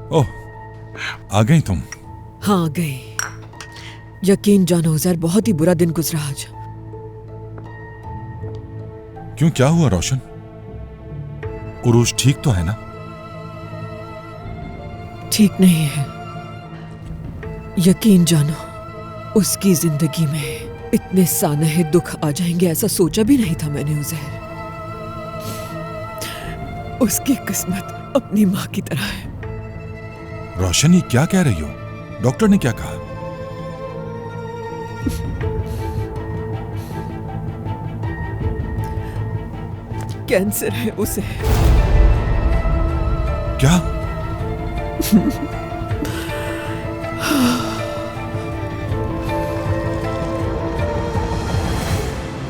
ओह, आ गई तुम? हाँ, आ गई। यकीन जानो उज़ैर, बहुत ही बुरा दिन गुजरा आज। क्यों, क्या हुआ रोशन? उरूज ठीक तो है ना? ठीक नहीं है। यकीन जानो, उसकी जिंदगी में इतने सानहे दुख आ जाएंगे ऐसा सोचा भी नहीं था मैंने उज़ैर। उसकी किस्मत अपनी माँ की तरह है। रोशन, ये क्या कह रही हो? डॉक्टर ने क्या कहा? कैंसर है उसे। क्या?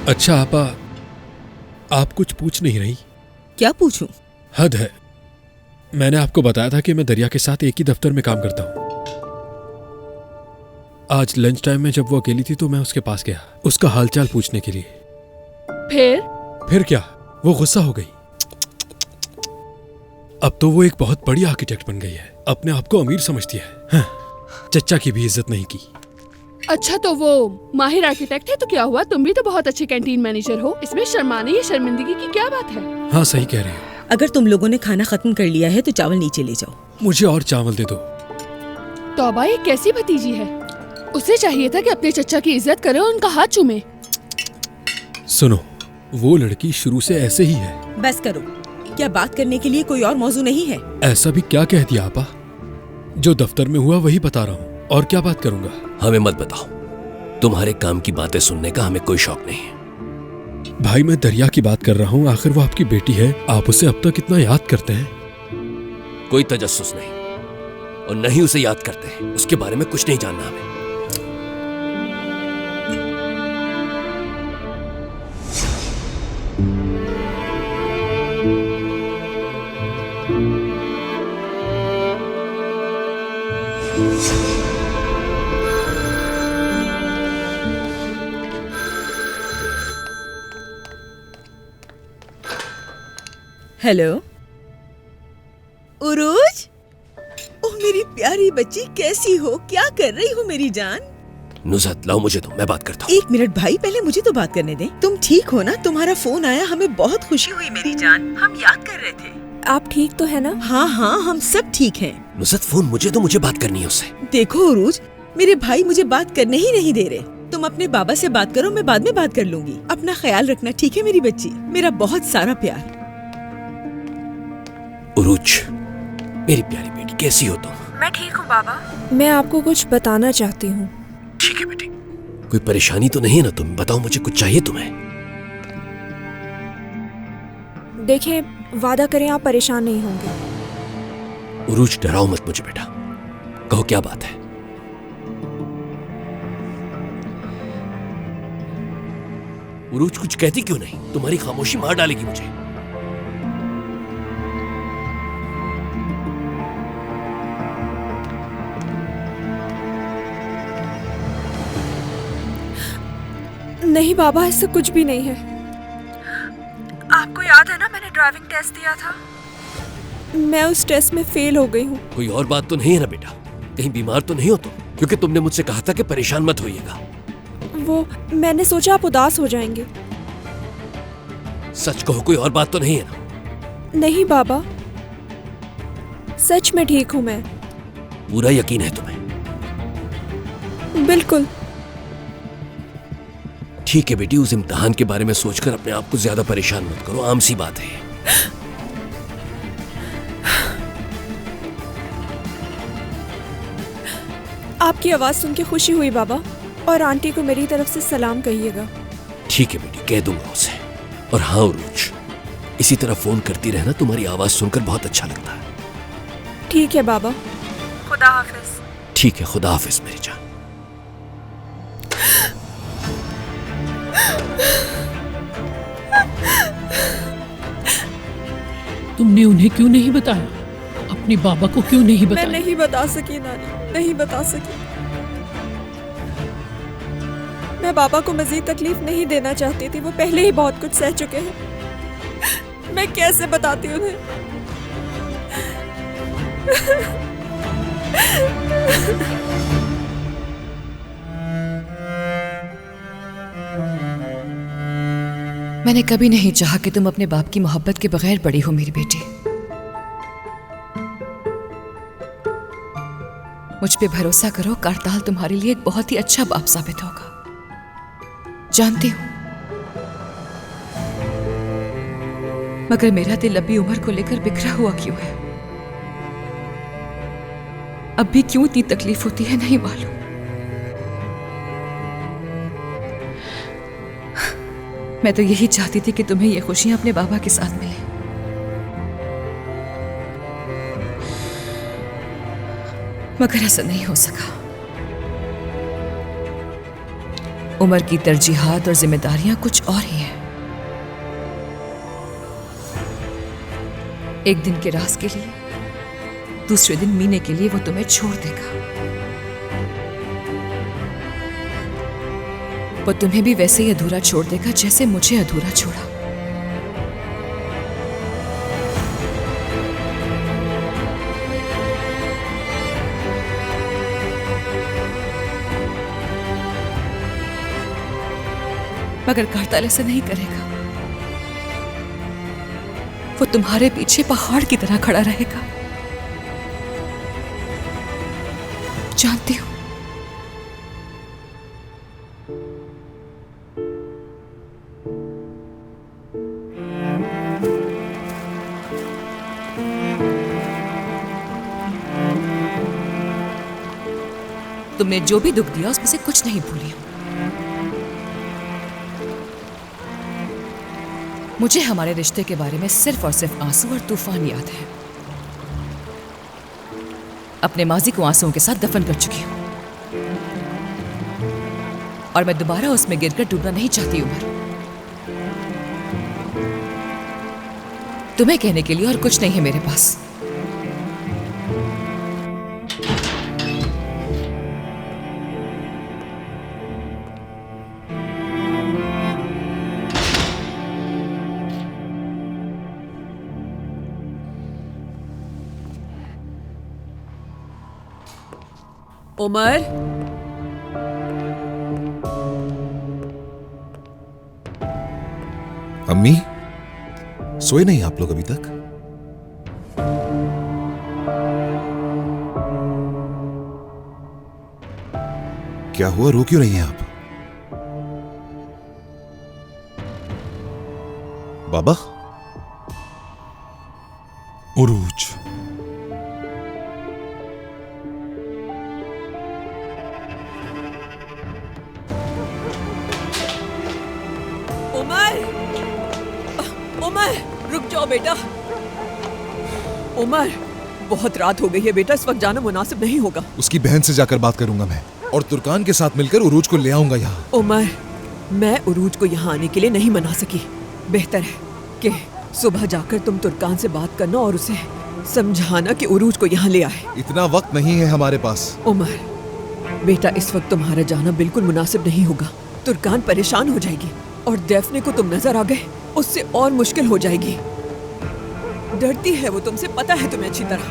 अच्छा आपा, आप कुछ पूछ नहीं रही? क्या पूछूं? हद है। मैंने आपको बताया था कि मैं दरिया के साथ एक ही दफ्तर में काम करता हूं। आज लंच टाइम में जब वो अकेली थी तो मैं उसके पास गया, उसका हालचाल पूछने के लिए। फिर क्या, वो गुस्सा हो गई। अब तो वो एक बहुत बड़ी आर्किटेक्ट बन गई है, अपने आप को अमीर समझती है। हाँ, चच्चा की भी इज्जत नहीं की। अच्छा, तो वो माहिर आर्किटेक्ट है तो क्या हुआ? तुम भी तो बहुत अच्छे कैंटीन मैनेजर हो, इसमें शर्माने या शर्मिंदगी की क्या बात है? हाँ, सही कह रही हो। अगर तुम लोगों ने खाना खत्म कर लिया है तो चावल नीचे ले जाओ। मुझे और चावल दे दो। तौबा, ये कैसी भतीजी है? उसे चाहिए था कि अपने चच्चा की इज्जत करे और उनका हाथ चूमे। सुनो, वो लड़की शुरू से ऐसे ही है। बस करो, क्या बात करने के लिए कोई और मौजू नहीं है? ऐसा भी क्या कह दिया आपा? जो दफ्तर में हुआ वही बता रहा हूँ, और क्या बात करूंगा? हमें मत बताओ, तुम्हारे काम की बातें सुनने का हमें कोई शौक नहीं है। भाई, मैं दरिया की बात कर रहा हूँ, आखिर वो आपकी बेटी है, आप उसे अब तक इतना याद करते हैं? कोई तजस्सुस नहीं, और न ही उसे याद करते हैं, उसके बारे में कुछ नहीं जानना हमें। हेलो उरूज, ओह मेरी प्यारी बच्ची, कैसी हो? क्या कर रही हो मेरी जान? नुज़हत, लाओ मुझे, मैं बात करता हूँ। एक मिनट भाई, पहले मुझे तो बात करने दे। तुम ठीक हो ना? तुम्हारा फोन आया, हमें बहुत खुशी हुई मेरी जान, हम याद कर रहे थे। आप ठीक तो है ना? हाँ हाँ, हम सब ठीक हैं। नुज़हत, फोन मुझे तो, मुझे बात करनी है उससे। देखो उरूज, मेरे भाई मुझे बात करने ही नहीं दे रहे। तुम अपने बाबा से बात करो, मैं बाद में बात कर लूंगी। अपना ख्याल रखना, ठीक है मेरी बच्ची? मेरा बहुत सारा प्यार। उरूज, मेरी प्यारी बेटी, कैसी हो तुम? मैं ठीक हूँ बाबा। मैं आपको कुछ बताना चाहती हूँ। ठीक है बेटी, कोई परेशानी तो नहीं है ना? तुम बताओ मुझे, कुछ चाहिए तुम्हें? देखिए, वादा करें आप परेशान नहीं होंगे। उरूज, डराओ मत मुझे बेटा, कहो क्या बात है? उरूज, कुछ कहती क्यों नहीं? तुम्हारी खामोशी मार डालेगी मुझे। नहीं बाबा, ऐसा कुछ भी नहीं है। आपको याद है ना, मैंने ड्राइविंग टेस्ट दिया था। मैं उस टेस्ट में फेल हो गई हूँ। कोई और बात तो नहीं है ना बेटा? कहीं बीमार तो नहीं हो तुम? क्योंकि तुमने मुझसे कहा था कि परेशान मत होइएगा। वो मैंने सोचा आप उदास हो जाएंगे। सच कहो, कोई और बात तो नहीं है ना? नहीं बाबा, सच में ठीक हूँ मैं। पूरा यकीन है तुम्हें? बिल्कुल। ठीक है बेटी, उस इम्तिहान के बारे में सोचकर अपने आप को ज्यादा परेशान मत करो, आम सी बात है। आपकी आवाज सुन के खुशी हुई बाबा, और आंटी को मेरी तरफ से सलाम कहिएगा। ठीक है बेटी, कह दूंगा उसे। और हाँ उरूज, इसी तरह फोन करती रहना, तुम्हारी आवाज सुनकर बहुत अच्छा लगता है। ठीक है बाबा, खुदा हाफिज। ठीक है, खुदा हाफिज मेरी जान। तुमने उन्हें क्यों नहीं बताया? अपने बाबा को क्यों नहीं बताया? मैं नहीं बता सकी नानी, नहीं बता सकी। मैं बाबा को मजीद तकलीफ नहीं देना चाहती थी, वो पहले ही बहुत कुछ सह चुके हैं। मैं कैसे बताती उन्हें? मैंने कभी नहीं चाहा कि तुम अपने बाप की मोहब्बत के बगैर बड़ी हो मेरी बेटी। मुझ पे भरोसा करो, करताल तुम्हारे लिए एक बहुत ही अच्छा बाप साबित होगा। जानती हूं, मगर मेरा दिल लंबी उम्र को लेकर बिखरा हुआ क्यों है? अब भी क्यों इतनी तकलीफ होती है नहीं मालूम। मैं तो यही चाहती थी कि तुम्हें ये खुशियां अपने बाबा के साथ मिले। मगर ऐसा नहीं हो सका। उम्र की तरजीहात और जिम्मेदारियां कुछ और ही हैं। एक दिन के राज के लिए, दूसरे दिन मीने के लिए वो तुम्हें छोड़ देगा। वो तुम्हें भी वैसे ही अधूरा छोड़ देगा जैसे मुझे अधूरा छोड़ा। मगर करताल ऐसा नहीं करेगा। वो तुम्हारे पीछे पहाड़ की तरह खड़ा रहेगा। जानती हूं, तुमने जो भी दुख दिया उसमें से कुछ नहीं भूली हूं। मुझे हमारे रिश्ते के बारे में सिर्फ और सिर्फ आंसू और तूफान याद है। अपने माजी को आंसुओं के साथ दफन कर चुकी हूं और मैं दोबारा उसमें गिरकर डूबना नहीं चाहती। उमर, तुम्हें कहने के लिए और कुछ नहीं है मेरे पास। उमर, अम्मी, सोए नहीं आप लोग अभी तक? क्या हुआ, रो क्यों रही हैं आप? बाबा? उरूज, उमर, रुक जाओ बेटा। उमर, बहुत रात हो गई है बेटा, इस वक्त जाना मुनासिब नहीं होगा। उसकी बहन से जाकर बात करूंगा मैं, और तुर्कान के साथ मिलकर उरूज को ले आऊंगा यहाँ। उमर, मैं उरूज को यहाँ आने के लिए नहीं मना सकी। बेहतर है कि सुबह जाकर तुम तुर्कान से बात करना और उसे समझाना कि उरूज को यहाँ ले आए। इतना वक्त नहीं है हमारे पास। उमर बेटा, इस वक्त तुम्हारा जाना बिल्कुल मुनासिब नहीं होगा। तुर्कान परेशान हो जाएगी और दैफने को तुम नजर आ गए, उससे और मुश्किल हो जाएगी। डरती है वो तुमसे, पता है तुम्हें अच्छी तरह।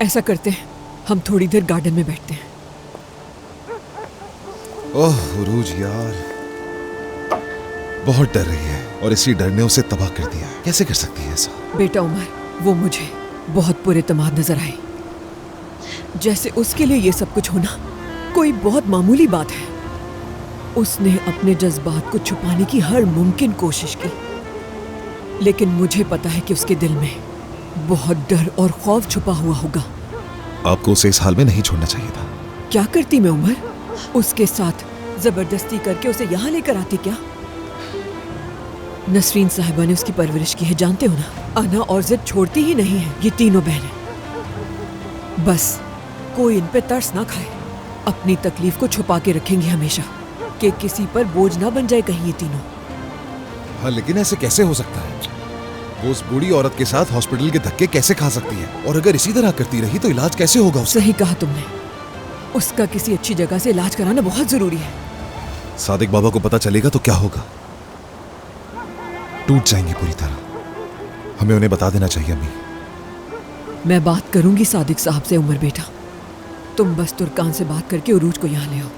ऐसा करते हैं, हम थोड़ी देर गार्डन में बैठते हैं। ओह उरूज यार, बहुत डर रही है और इसी डर ने उसे तबाह कर दिया। कैसे कर सकती है ऐसा? बेटा उमर, वो मुझे बहुत पुरएतमाद नजर आई, जैसे उसके लिए ये सब कुछ होना कोई बहुत मामूली बात है। उसने अपने जज्बात को छुपाने की हर मुमकिन कोशिश की, लेकिन मुझे पता है कि उसके दिल में बहुत डर और खौफ छुपा हुआ होगा। आपको उसे इस हाल में नहीं छोड़ना चाहिए था। क्या करती मैं उमर? उसके साथ जबरदस्ती करके उसे यहाँ लेकर आती क्या? नसरीन साहिबा ने उसकी परवरिश की है, जानते हो ना। अना और जिद छोड़ती ही नहीं है ये तीनों बहनें। बस कोई इन पे तरस ना खाए, अपनी तकलीफ को छुपा के रखेंगे हमेशा कि किसी पर बोझ ना बन जाए कहीं ये तीनों। हाँ, लेकिन ऐसे कैसे हो सकता है? वो उस बूढ़ी औरत के साथ हॉस्पिटल के धक्के कैसे खा सकती है? और अगर इसी तरह करती रही तो इलाज कैसे होगा उसका? सही कहा तुमने, उसका किसी अच्छी जगह से इलाज कराना बहुत जरूरी है। सादिक बाबा को पता चलेगा तो क्या होगा? टूट जाएंगी पूरी तरह। हमें उन्हें बता देना चाहिए अम्मी। मैं बात करूंगी सादिक साहब से उमर बेटा। तुम बस तुर्कान से बात करके उरूज को यहाँ ले आओ।